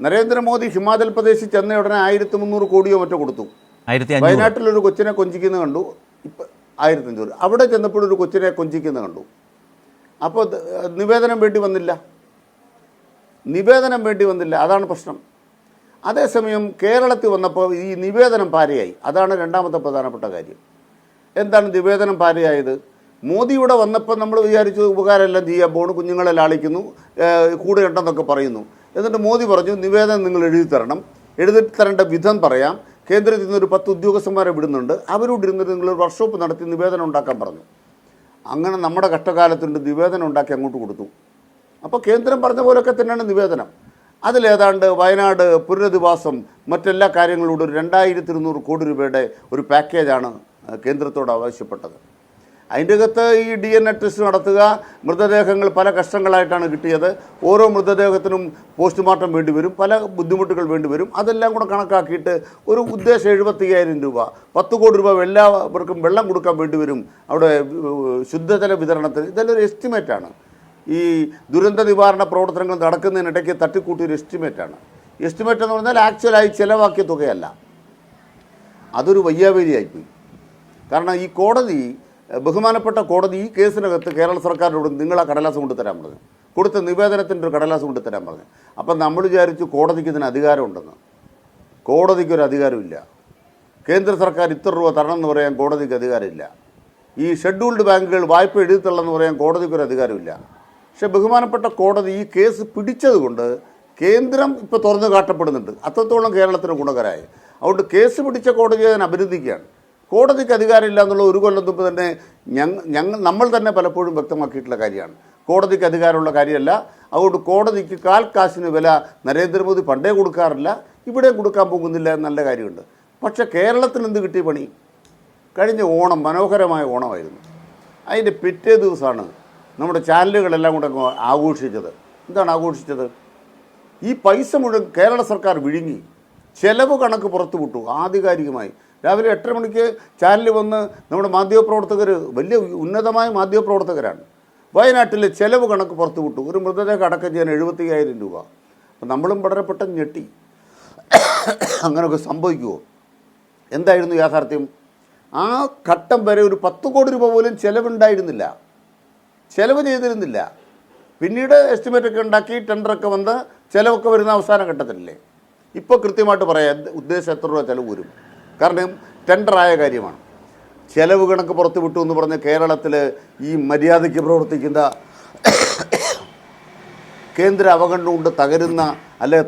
നരേന്ദ്രമോദി ഹിമാചൽ പ്രദേശിൽ ചെന്ന ഉടനെ 1300 കോടിയോ മറ്റോ കൊടുത്തു. വയനാട്ടിലൊരു കൊച്ചിനെ കൊഞ്ചിക്കുന്ന കണ്ടു. ഇപ്പം 1500. അവിടെ ചെന്നപ്പോഴൊരു കൊച്ചിനെ കൊഞ്ചിക്കുന്ന കണ്ടു. അപ്പോൾ നിവേദനം വേണ്ടി വന്നില്ല. അതാണ് പ്രശ്നം. അതേസമയം കേരളത്തിൽ വന്നപ്പോൾ ഈ നിവേദനം പാരയായി. അതാണ് രണ്ടാമത്തെ പ്രധാനപ്പെട്ട കാര്യം. എന്താണ് നിവേദനം പാരയായത്? മോദിയുടെ വന്നപ്പോൾ നമ്മൾ വിചാരിച്ചു ഉപകാരമെല്ലാം ചെയ്യാൻ പോകുന്നു, കുഞ്ഞുങ്ങളെ ലാളിക്കുന്നു, കൂടെ ഉണ്ടെന്നൊക്കെ പറയുന്നു. എന്നിട്ട് മോദി പറഞ്ഞു നിവേദനം നിങ്ങൾ എഴുതി തരേണ്ട വിധം പറയാം, കേന്ദ്രത്തിൽ നിന്നൊരു 10 ഉദ്യോഗസ്ഥന്മാരെ വിടുന്നുണ്ട്, അവരോട് ഇരുന്നിട്ട് നിങ്ങളൊരു വർക്ക്ഷോപ്പ് നടത്തി നിവേദനം ഉണ്ടാക്കാൻ പറഞ്ഞു. അങ്ങനെ നമ്മുടെ കഷ്ടകാലത്തുണ്ട് നിവേദനം ഉണ്ടാക്കി അങ്ങോട്ട് കൊടുത്തു. അപ്പോൾ കേന്ദ്രം പറഞ്ഞ പോലെയൊക്കെ തന്നെയാണ് നിവേദനം. അതിലേതാണ്ട് വയനാട് പുനരധിവാസം മറ്റെല്ലാ കാര്യങ്ങളോടും ഒരു 2200 കോടി രൂപയുടെ ഒരു പാക്കേജാണ് കേന്ദ്രത്തോട് ആവശ്യപ്പെട്ടത്. അതിൻ്റെ അകത്ത് ഈ DNA ടെസ്റ്റ് നടത്തുക, മൃതദേഹങ്ങൾ പല കഷ്ടങ്ങളായിട്ടാണ് കിട്ടിയത്, ഓരോ മൃതദേഹത്തിനും പോസ്റ്റ്മോർട്ടം വേണ്ടി വരും, പല ബുദ്ധിമുട്ടുകൾ വേണ്ടി വരും. അതെല്ലാം കൂടെ കണക്കാക്കിയിട്ട് ഒരു ഉദ്ദേശം 75,000 രൂപ, 10 കോടി രൂപ എല്ലാവർക്കും വെള്ളം കൊടുക്കാൻ വേണ്ടി വരും അവിടെ ശുദ്ധജല വിതരണത്തിന്. ഇതെല്ലാം ഒരു എസ്റ്റിമേറ്റാണ്. ഈ ദുരന്ത നിവാരണ പ്രവർത്തനങ്ങൾ നടക്കുന്നതിനിടയ്ക്ക് തട്ടിക്കൂട്ടിയൊരു എസ്റ്റിമേറ്റാണ്. എസ്റ്റിമേറ്റ് എന്ന് പറഞ്ഞാൽ ആക്ച്വലായി ചിലവാക്കിയ തുകയല്ല. അതൊരു വയ്യാവേലിയായിപ്പോയി. കാരണം ഈ കോടതി, ബഹുമാനപ്പെട്ട കോടതി ഈ കേസിനകത്ത് കേരള സർക്കാരിനോട് നിങ്ങൾ ആ കടലാസ് കൊണ്ടുതരാൻ പറഞ്ഞു, കൊടുത്ത നിവേദനത്തിൻ്റെ ഒരു കടലാസ് കൊണ്ടുതരാൻ പറഞ്ഞു. അപ്പം നമ്മൾ വിചാരിച്ചു കോടതിക്ക് ഇതിന് അധികാരമുണ്ടെന്ന്. കോടതിക്കൊരു അധികാരമില്ല. കേന്ദ്ര സർക്കാർ ഇത്ര രൂപ തരണമെന്ന് പറയാൻ കോടതിക്ക് അധികാരമില്ല. ഈ ഷെഡ്യൂൾഡ് ബാങ്കുകൾ വായ്പ എഴുതിത്തള്ളെന്ന് പറയാൻ കോടതിക്കൊരു അധികാരമില്ല. പക്ഷേ ബഹുമാനപ്പെട്ട കോടതി ഈ കേസ് പിടിച്ചതുകൊണ്ട് കേന്ദ്രം ഇപ്പോൾ തുറന്നു കാട്ടപ്പെടുന്നുണ്ട്. അത്രത്തോളം കേരളത്തിന് ഗുണകരമായി. അതുകൊണ്ട് കേസ് പിടിച്ച കോടതിയെ ഞാൻ അഭിനന്ദിക്കുകയാണ്. കോടതിക്ക് അധികാരമില്ല എന്നുള്ള ഒരു കൊല്ലം മുമ്പ് തന്നെ നമ്മൾ തന്നെ പലപ്പോഴും വ്യക്തമാക്കിയിട്ടുള്ള കാര്യമാണ്. കോടതിക്ക് അധികാരമുള്ള കാര്യമല്ല. അതുകൊണ്ട് കോടതിക്ക് കാശിന് വില നരേന്ദ്രമോദി പണ്ടേ കൊടുക്കാറില്ല, ഇവിടെയും കൊടുക്കാൻ പോകുന്നില്ല എന്നല്ല കാര്യമുണ്ട്. പക്ഷേ കേരളത്തിന് എന്ത് കിട്ടിയ പണി? കഴിഞ്ഞ ഓണം മനോഹരമായ ഓണമായിരുന്നു. അതിൻ്റെ പിറ്റേ ദിവസമാണ് നമ്മുടെ ചാനലുകളെല്ലാം കൂടെ ആഘോഷിച്ചത്. എന്താണ് ആഘോഷിച്ചത്? ഈ പൈസ മുഴുവൻ കേരള സർക്കാർ വിഴുങ്ങി. ചെലവ് കണക്ക് പുറത്തുവിട്ടു ആധികാരികമായി. രാവിലെ 8:30 മണിക്ക് ചാനലിൽ വന്ന് നമ്മുടെ മാധ്യമപ്രവർത്തകർ, വലിയ ഉന്നതമായ മാധ്യമപ്രവർത്തകരാണ്, വയനാട്ടിലെ ചെലവ് കണക്ക് പുറത്തുവിട്ടു. ഒരു മൃതദേഹം അടക്കം ചെയ്യാൻ 75,000 രൂപ. അപ്പം നമ്മളും വളരെ പെട്ടെന്ന് ഞെട്ടി. അങ്ങനെയൊക്കെ സംഭവിക്കുമോ? എന്തായിരുന്നു യാഥാർത്ഥ്യം? ആ ഘട്ടം വരെ ഒരു 10 കോടി രൂപ പോലും ചെലവ് ചെയ്തിരുന്നില്ല. പിന്നീട് എസ്റ്റിമേറ്റൊക്കെ ഉണ്ടാക്കി ടെൻഡറൊക്കെ വന്ന് ചിലവൊക്കെ വരുന്ന അവസാന ഘട്ടത്തിലല്ലേ. ഇപ്പോൾ കൃത്യമായിട്ട് പറയാം ഉദ്ദേശം എത്ര രൂപ ചിലവ് വരും. കാരണം ടെൻഡറായ കാര്യമാണ്. ചെലവ് കണക്ക് പുറത്തു വിട്ടു എന്ന് പറഞ്ഞ് കേരളത്തിൽ ഈ മര്യാദയ്ക്ക് പ്രവർത്തിക്കുന്ന കേന്ദ്ര അവഗണന കൊണ്ട്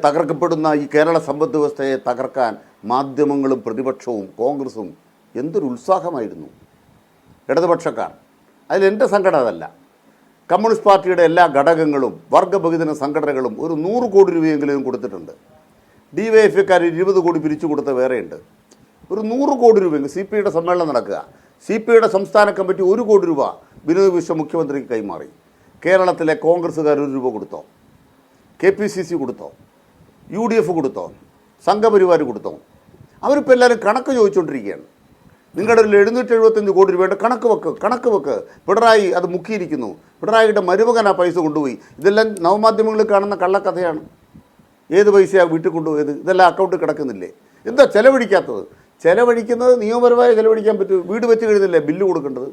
തകർക്കപ്പെടുന്ന ഈ കേരള സമ്പദ് വ്യവസ്ഥയെ തകർക്കാൻ മാധ്യമങ്ങളും പ്രതിപക്ഷവും കോൺഗ്രസും എന്തൊരു ഉത്സാഹമായിരുന്നു. ഇടതുപക്ഷക്കാർ, അതിലെൻ്റെ സങ്കടം അതല്ല. കമ്മ്യൂണിസ്റ്റ് പാർട്ടിയുടെ എല്ലാ ഘടകങ്ങളും വർഗബഹുജന സംഘടനകളും ഒരു 100 കോടി രൂപയെങ്കിലും കൊടുത്തിട്ടുണ്ട്. DYFക്കാർ 20 കോടി പിരിച്ചു കൊടുത്ത വേറെയുണ്ട്. ഒരു 100 കോടി രൂപയെങ്കിൽ CPIയുടെ സമ്മേളനം നടക്കുക. CPIയുടെ സംസ്ഥാന കമ്മിറ്റി 1 കോടി രൂപ വിനോദ് വിശ്വം മുഖ്യമന്ത്രിക്ക് കൈമാറി. കേരളത്തിലെ കോൺഗ്രസ്സുകാർ 1 രൂപ കൊടുത്തോ? KPCC കൊടുത്തോ? UDF കൊടുത്തോ? സംഘപരിവാർ കൊടുത്തോ? അവരിപ്പോൾ എല്ലാവരും കണക്ക് ചോദിച്ചുകൊണ്ടിരിക്കുകയാണ്. നിങ്ങളുടെ 775 കോടി രൂപയുടെ കണക്ക് വെക്ക്. പിണറായി അത് മുക്കിയിരിക്കുന്നു. പിണറായിയുടെ മരുമകൻ ആ പൈസ കൊണ്ടുപോയി. ഇതെല്ലാം നവമാധ്യമങ്ങളിൽ കാണുന്ന കള്ളക്കഥയാണ്. ഏത് പൈസയാണ് വീട്ടിൽ കൊണ്ടുപോയത്? ഇതെല്ലാം അക്കൗണ്ടിൽ കിടക്കുന്നില്ലേ? എന്താ ചെലവഴിക്കുന്നത് നിയമപരമായി ചെലവഴിക്കാൻ പറ്റും. വീട് വെച്ച് കഴിഞ്ഞില്ലേ ബില്ല് കൊടുക്കേണ്ടത്?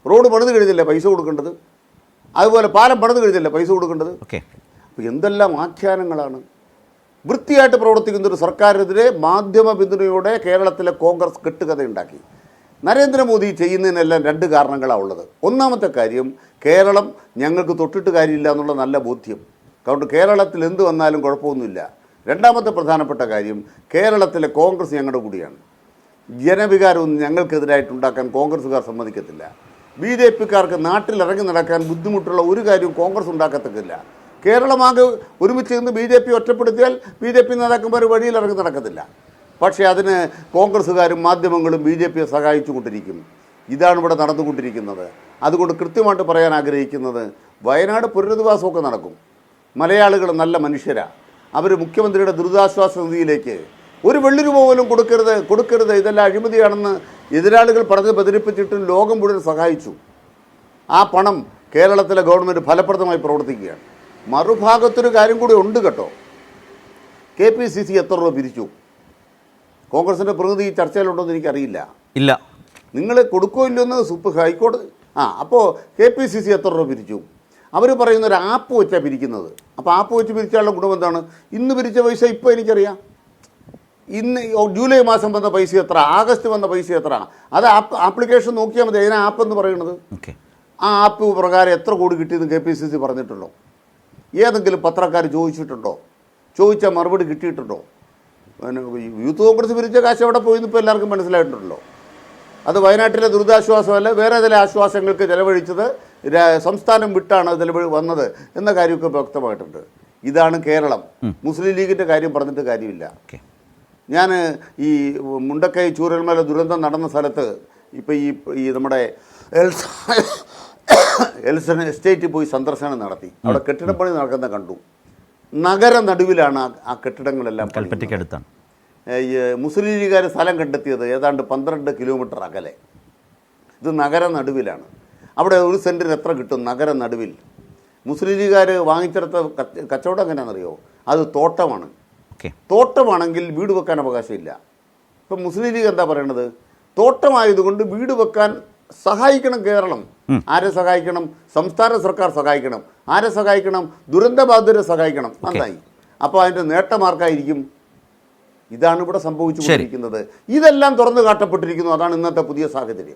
റോഡ് പണിത് കഴിഞ്ഞില്ലേ പൈസ കൊടുക്കേണ്ടത്? അതുപോലെ പാലം പണിത് കഴിഞ്ഞില്ലേ പൈസ കൊടുക്കേണ്ടത്? അപ്പോൾ എന്തെല്ലാം ആഖ്യാനങ്ങളാണ്. വൃത്തിയായിട്ട് പ്രവർത്തിക്കുന്ന ഒരു സർക്കാരിനെതിരെ മാധ്യമ പിന്തുണയോടെ കേരളത്തിലെ കോൺഗ്രസ് കെട്ടുകഥയുണ്ടാക്കി. നരേന്ദ്രമോദി ചെയ്യുന്നതിനെല്ലാം 2 കാരണങ്ങളാണ് ഉള്ളത്. ഒന്നാമത്തെ കാര്യം, കേരളം ഞങ്ങൾക്ക് തൊട്ടിട്ട് കാര്യമില്ല എന്നുള്ള നല്ല ബോധ്യം. അതുകൊണ്ട് കേരളത്തിൽ എന്ത് വന്നാലും കുഴപ്പമൊന്നുമില്ല. രണ്ടാമത്തെ പ്രധാനപ്പെട്ട കാര്യം, കേരളത്തിലെ കോൺഗ്രസ് ഞങ്ങളുടെ കൂടിയാണ്. ജനവികാരമൊന്നും ഞങ്ങൾക്കെതിരായിട്ടുണ്ടാക്കാൻ കോൺഗ്രസ്സുകാർ സമ്മതിക്കത്തില്ല. BJPക്കാർക്ക് നാട്ടിലിറങ്ങി നടക്കാൻ ബുദ്ധിമുട്ടുള്ള ഒരു കാര്യവും കോൺഗ്രസ് ഉണ്ടാക്കത്തില്ല. കേരളമാകെ ഒരുമിച്ച് നിന്ന് BJP ഒറ്റപ്പെടുത്തിയാൽ BJP നേതാക്കന്മാർ വഴിയിലിറങ്ങി നടക്കത്തില്ല. പക്ഷേ അതിന് കോൺഗ്രസ്സുകാരും മാധ്യമങ്ങളും BJPയെ സഹായിച്ചുകൊണ്ടിരിക്കും. ഇതാണ് ഇവിടെ നടന്നുകൊണ്ടിരിക്കുന്നത്. അതുകൊണ്ട് കൃത്യമായിട്ട് പറയാൻ ആഗ്രഹിക്കുന്നത്, വയനാട് പുനരധിവാസമൊക്കെ നടക്കും. മലയാളികൾ നല്ല മനുഷ്യരാണ്. അവർ മുഖ്യമന്ത്രിയുടെ ദുരിതാശ്വാസ നിധിയിലേക്ക് 1 വെള്ളി രൂപ പോലും കൊടുക്കരുത്, ഇതെല്ലാം അഴിമതിയാണെന്ന് എതിരാളികൾ പറഞ്ഞ് ബന്ധിപ്പിച്ചിട്ടും ലോകം മുഴുവൻ സഹായിച്ചു. ആ പണം കേരളത്തിലെ ഗവൺമെൻറ് ഫലപ്രദമായി പ്രവർത്തിക്കുകയാണ്. മറുഭാഗത്തൊരു കാര്യം കൂടി ഉണ്ട് കേട്ടോ. KPCC എത്ര രൂപ പിരിച്ചു? കോൺഗ്രസിൻ്റെ പ്രതിനിധി ഈ ചർച്ചയിലുണ്ടോ എന്ന് എനിക്കറിയില്ല. ഇല്ല. നിങ്ങൾ കൊടുക്കോ ഇല്ലെന്ന് ഹൈക്കോടതി. അപ്പോൾ KPCC എത്ര രൂപ പിരിച്ചു? അവർ പറയുന്ന ഒരു ആപ്പ് വെച്ചാണ് പിരിക്കുന്നത്. അപ്പോൾ ആപ്പ് വെച്ച് പിരിച്ചാലുള്ള ഗുണം എന്താണ്? ഇന്ന് പിരിച്ച പൈസ ഇപ്പോൾ എനിക്കറിയാം. ഇന്ന് ജൂലൈ മാസം വന്ന പൈസ എത്ര, ആഗസ്റ്റ് വന്ന പൈസ എത്ര, അത് ആപ്ലിക്കേഷൻ നോക്കിയാൽ മതി. അതിനാ ആപ്പ് എന്ന് പറയുന്നത്. ആ ആപ്പ് പ്രകാരം എത്ര കോടി കിട്ടിയെന്ന് KPCC പറഞ്ഞിട്ടുണ്ടോ? ഏതെങ്കിലും പത്രക്കാർ ചോദിച്ചിട്ടുണ്ടോ? ചോദിച്ചാൽ മറുപടി കിട്ടിയിട്ടുണ്ടോ? പിന്നെ യൂത്ത് കോൺഗ്രസ് പിരിച്ച കാശ് എവിടെ പോയിന്ന് ഇപ്പോൾ എല്ലാവർക്കും മനസ്സിലായിട്ടുണ്ടല്ലോ. അത് വയനാട്ടിലെ ദുരിതാശ്വാസമല്ല, വേറെ ചില ആശ്വാസങ്ങൾക്ക് ചെലവഴിച്ചത് സംസ്ഥാനം വിട്ടാണ് വന്നത് എന്ന കാര്യമൊക്കെ വ്യക്തമായിട്ടുണ്ട്. ഇതാണ് കേരളം. മുസ്ലിം ലീഗിൻ്റെ കാര്യം പറഞ്ഞിട്ട് കാര്യമില്ല. ഞാൻ ഈ മുണ്ടക്കൈ ചൂരൽമല ദുരന്തം നടന്ന സ്ഥലത്ത് ഇപ്പോൾ ഈ നമ്മുടെ എൽസൺ എസ്റ്റേറ്റിൽ പോയി സന്ദർശനം നടത്തി. അവിടെ കെട്ടിടപ്പണി നടക്കുന്ന കണ്ടു. നഗര നടുവിലാണ് ആ കെട്ടിടങ്ങളെല്ലാം. കൽപ്പറ്റയ്ക്കടുത്താണ് മുസ്ലിം ലീഗുകാർ സ്ഥലം കണ്ടെത്തിയത് ഏതാണ്ട് 12 കിലോമീറ്റർ അകലെ. ഇത് നഗര നടുവിലാണ്. അവിടെ ഒരു സെൻറ്റിന് എത്ര കിട്ടും? നഗര നടുവിൽ. മുസ്ലിം ലീഗുകാർ വാങ്ങിച്ചെടുത്ത കച്ചവടം എങ്ങനെയാണെന്നറിയോ? അത് തോട്ടമാണ്. തോട്ടമാണെങ്കിൽ വീട് വെക്കാൻ അവകാശമില്ല. ഇപ്പം മുസ്ലിം ലീഗ് എന്താ പറയണത്? തോട്ടമായതുകൊണ്ട് വീട് വെക്കാൻ സഹായിക്കണം കേരളം. ആരെ സഹായിക്കണം? സംസ്ഥാന സർക്കാർ സഹായിക്കണം. ആരെ സഹായിക്കണം? ദുരന്തബാധിതരെ സഹായിക്കണം. നന്നായി. അപ്പോൾ അതിൻ്റെ നേട്ടമാർക്കായിരിക്കും. ഇതാണ് ഇവിടെ സംഭവിച്ചുകൊണ്ടിരിക്കുന്നത്. ഇതെല്ലാം തുറന്നു കാട്ടപ്പെട്ടിരിക്കുന്നു. അതാണ് ഇന്നത്തെ പുതിയ സാഹചര്യം.